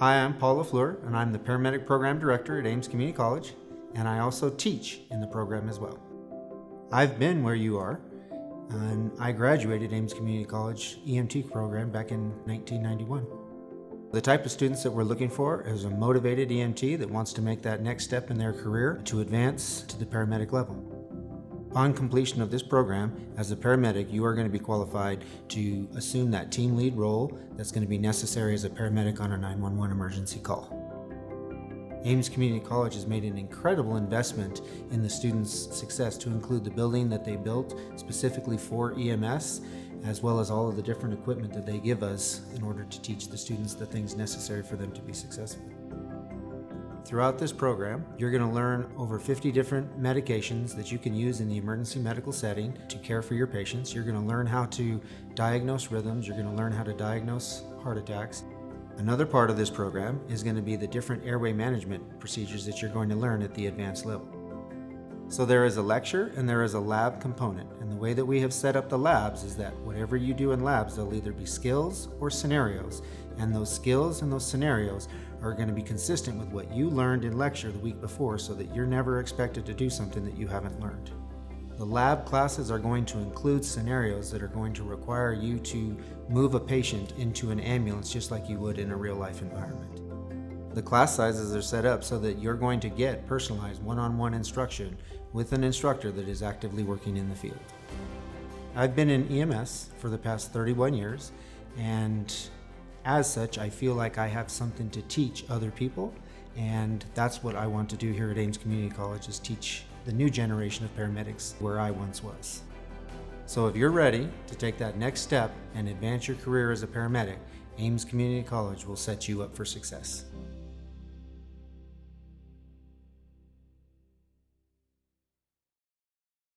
Hi, I'm Paul LaFleur, and I'm the Paramedic Program Director at Ames Community College, and I also teach in the program as well. I've been where you are, and I graduated Ames Community College EMT program back in 1991. The type of students that we're looking for is a motivated EMT that wants to make that next step in their career to advance to the paramedic level. Upon completion of this program, as a paramedic, you are going to be qualified to assume that team lead role that's going to be necessary as a paramedic on a 911 emergency call. Ames Community College has made an incredible investment in the students' success to include the building that they built specifically for EMS, as well as all of the different equipment that they give us in order to teach the students the things necessary for them to be successful. Throughout this program, you're going to learn over 50 different medications that you can use in the emergency medical setting to care for your patients. You're going to learn how to diagnose rhythms. You're going to learn how to diagnose heart attacks. Another part of this program is going to be the different airway management procedures that you're going to learn at the advanced level. So there is a lecture and there is a lab component. And the way that we have set up the labs is that whatever you do in labs, they'll either be skills or scenarios. And those skills and those scenarios are going to be consistent with what you learned in lecture the week before, so that you're never expected to do something that you haven't learned. The lab classes are going to include scenarios that are going to require you to move a patient into an ambulance just like you would in a real life environment. The class sizes are set up so that you're going to get personalized one-on-one instruction with an instructor that is actively working in the field. I've been in EMS for the past 31 years, and as such, I feel like I have something to teach other people, and that's what I want to do here at Ames Community College, is teach the new generation of paramedics where I once was. So if you're ready to take that next step and advance your career as a paramedic, Ames Community College will set you up for success.